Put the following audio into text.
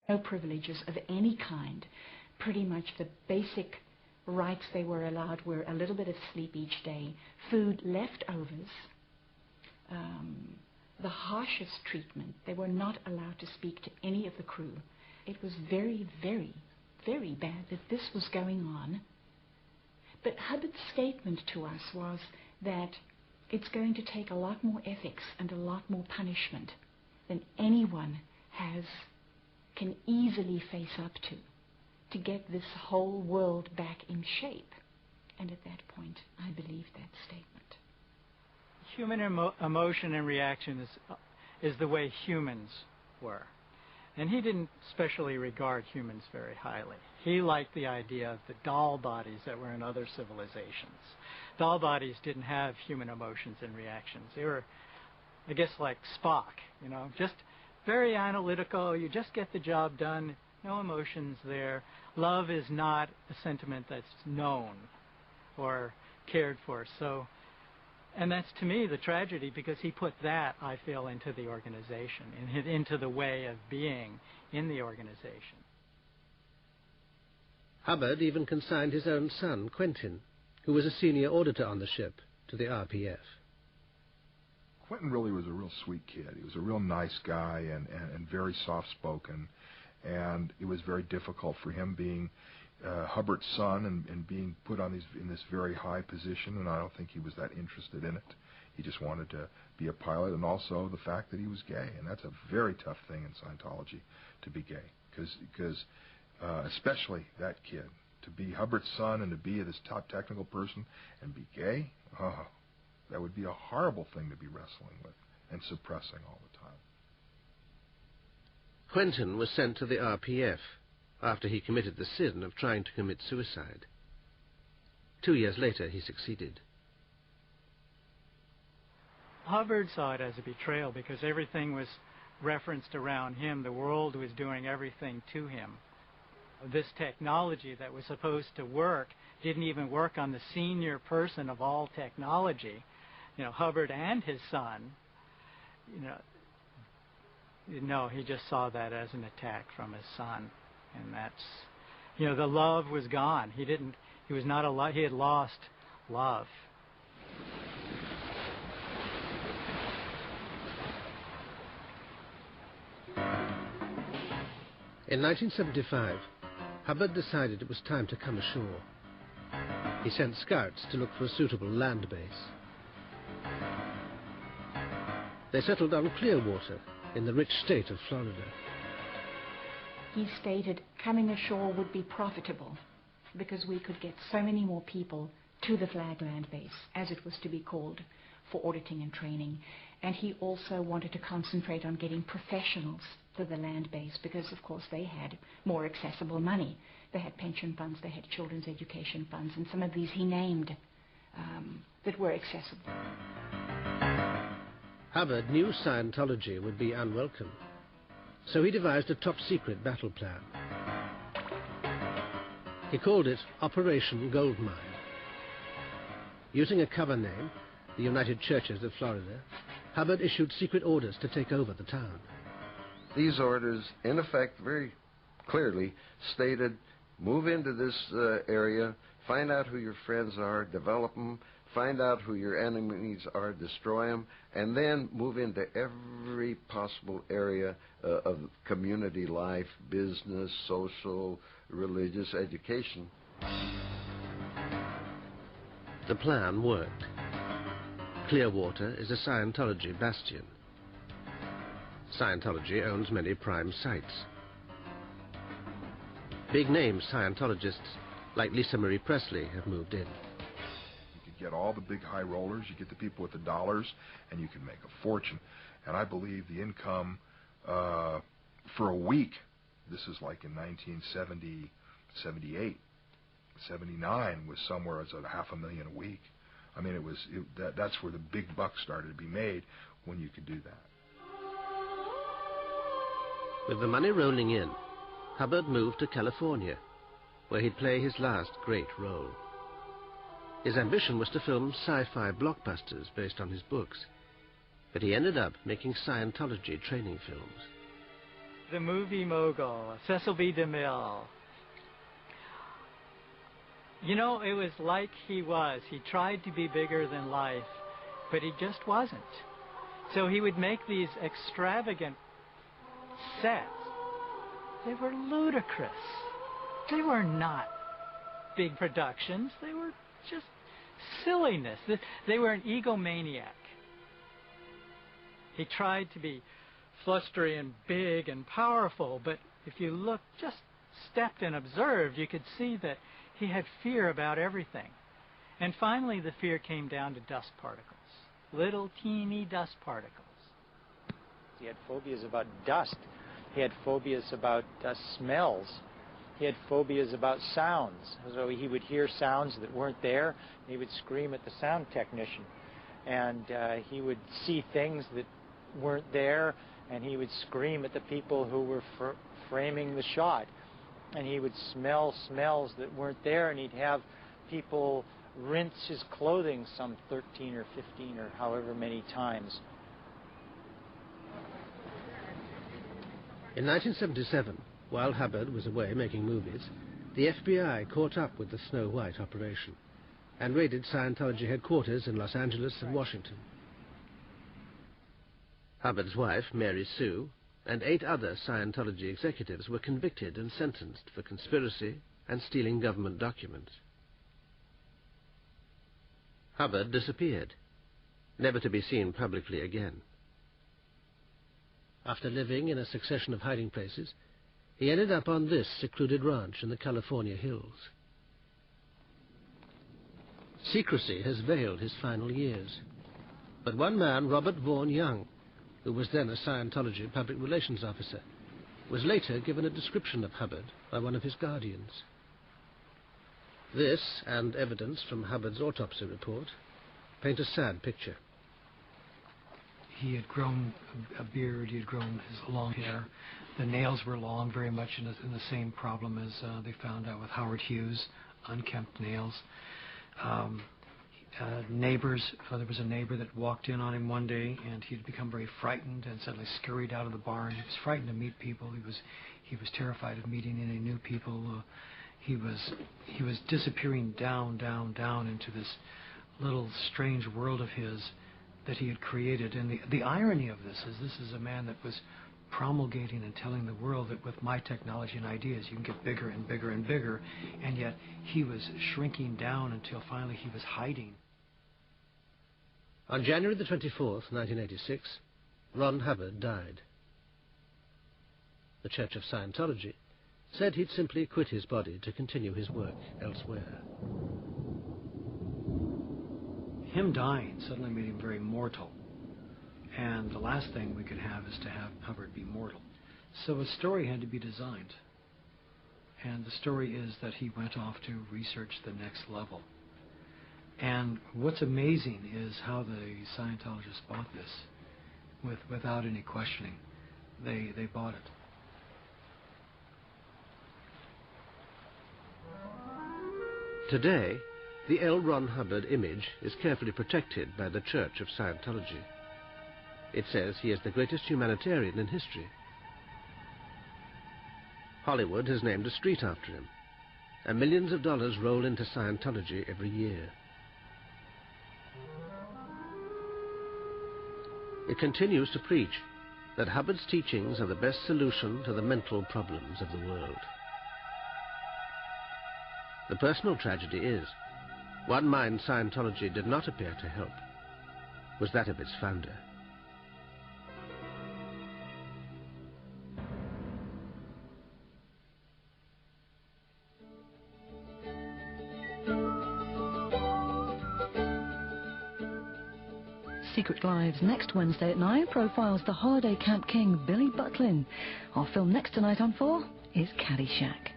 No privileges of any kind. Pretty much the basic rights they were allowed were a little bit of sleep each day, food, leftovers, the harshest treatment. They were not allowed to speak to any of the crew. It was very, very, very bad that this was going on. But Hubbard's statement to us was that it's going to take a lot more ethics and a lot more punishment than anyone can easily face up to get this whole world back in shape. And at that point, I believed that statement. Human emotion and reaction is the way humans were. And he didn't specially regard humans very highly. He liked the idea of the doll bodies that were in other civilizations. Doll bodies didn't have human emotions and reactions. They were, I guess, like Spock, just very analytical. You just get the job done. No emotions there. Love is not a sentiment that's known or cared for. And that's, to me, the tragedy, because he put that, I feel, into the organization, into the way of being in the organization. Hubbard even consigned his own son, Quentin, who was a senior auditor on the ship, to the RPF. Quentin really was a real sweet kid. He was a real nice guy and very soft-spoken, and it was very difficult for him being Hubbard's son and being put on in this very high position, and I don't think he was that interested in it. He just wanted to be a pilot, and also the fact that he was gay, and that's a very tough thing in Scientology, to be gay, because especially that kid, to be Hubbard's son and to be this top technical person and be gay, that would be a horrible thing to be wrestling with and suppressing all the time. Quentin was sent to the RPF after he committed the sin of trying to commit suicide. 2 years later, he succeeded. Hubbard saw it as a betrayal because everything was referenced around him. The world was doing everything to him. This technology that was supposed to work didn't even work on the senior person of all technology, Hubbard and his son. No, he just saw that as an attack from his son. And that's, the love was gone. He had lost love. In 1975, Hubbard decided it was time to come ashore. He sent scouts to look for a suitable land base. They settled on Clearwater in the rich state of Florida. He stated coming ashore would be profitable because we could get so many more people to the Flag Land Base, as it was to be called, for auditing and training. And he also wanted to concentrate on getting professionals to the land base because, of course, they had more accessible money. They had pension funds, they had children's education funds, and some of these he named that were accessible. Hubbard knew Scientology would be unwelcome, so he devised a top-secret battle plan. He called it Operation Goldmine. Using a cover name, the United Churches of Florida, Hubbard issued secret orders to take over the town. These orders, in effect, very clearly stated, move into this area, find out who your friends are, develop them, find out who your enemies are, destroy them, and then move into every possible area of community life, business, social, religious, education. The plan worked. Clearwater is a Scientology bastion. Scientology owns many prime sites. Big-name Scientologists like Lisa Marie Presley have moved in. You could get all the big high rollers, you get the people with the dollars, and you can make a fortune. And I believe the income for a week, this is like in 1970, 78, 79, was somewhere as $500,000 a week. I mean, that's where the big bucks started to be made, when you could do that. With the money rolling in, Hubbard moved to California, where he'd play his last great role. His ambition was to film sci-fi blockbusters based on his books, but he ended up making Scientology training films. the movie mogul, Cecil B. DeMille. You know, it was like he was. He tried to be bigger than life, but he just wasn't. So he would make these extravagant sets. They were ludicrous. They were not big productions. They were just silliness. They were an egomaniac. He tried to be flustery and big and powerful, but if you looked, just stepped and observed, you could see that he had fear about everything. And finally, the fear came down to dust particles, little teeny dust particles. He had phobias about dust. He had phobias about smells. He had phobias about sounds. So he would hear sounds that weren't there, and he would scream at the sound technician. And he would see things that weren't there, and he would scream at the people who were framing the shot. And he would smell smells that weren't there, and he'd have people rinse his clothing some 13 or 15 or however many times. In 1977, while Hubbard was away making movies, the FBI caught up with the Snow White operation and raided Scientology headquarters in Los Angeles and Washington. Hubbard's wife, Mary Sue, and 8 other Scientology executives were convicted and sentenced for conspiracy and stealing government documents. Hubbard disappeared, never to be seen publicly again. After living in a succession of hiding places, he ended up on this secluded ranch in the California hills. Secrecy has veiled his final years, but one man, Robert Vaughan Young, who was then a Scientology public relations officer, was later given a description of Hubbard by one of his guardians. This, and evidence from Hubbard's autopsy report, paint a sad picture. He had grown a beard, he had grown his long hair. The nails were long, very much in the same problem as they found out with Howard Hughes, unkempt nails. Neighbors, there was a neighbor that walked in on him one day, and he'd become very frightened and suddenly scurried out of the barn. He was frightened to meet people. He was terrified of meeting any new people. He was disappearing down into this little strange world of his that he had created. And the irony of this is a man that was promulgating and telling the world that with my technology and ideas you can get bigger and bigger and bigger, and yet he was shrinking down until finally he was hiding. On January the 24th, 1986, Ron Hubbard died. The Church of Scientology said he'd simply quit his body to continue his work elsewhere. Him dying suddenly made him very mortal. And the last thing we could have is to have Hubbard be mortal. So a story had to be designed. And the story is that he went off to research the next level. And what's amazing is how the Scientologists bought this without any questioning. They bought it. Today, the L Ron Hubbard image is carefully protected by the Church of Scientology. It says he is the greatest humanitarian in history. Hollywood has named a street after him, and millions of dollars roll into Scientology every year. It continues to preach that Hubbard's teachings are the best solution to the mental problems of the world. The personal tragedy is, one mind Scientology did not appear to help was that of its founder. Secret Lives next Wednesday at 9 profiles the holiday camp king Billy Butlin. Our film next tonight on 4 is Caddyshack.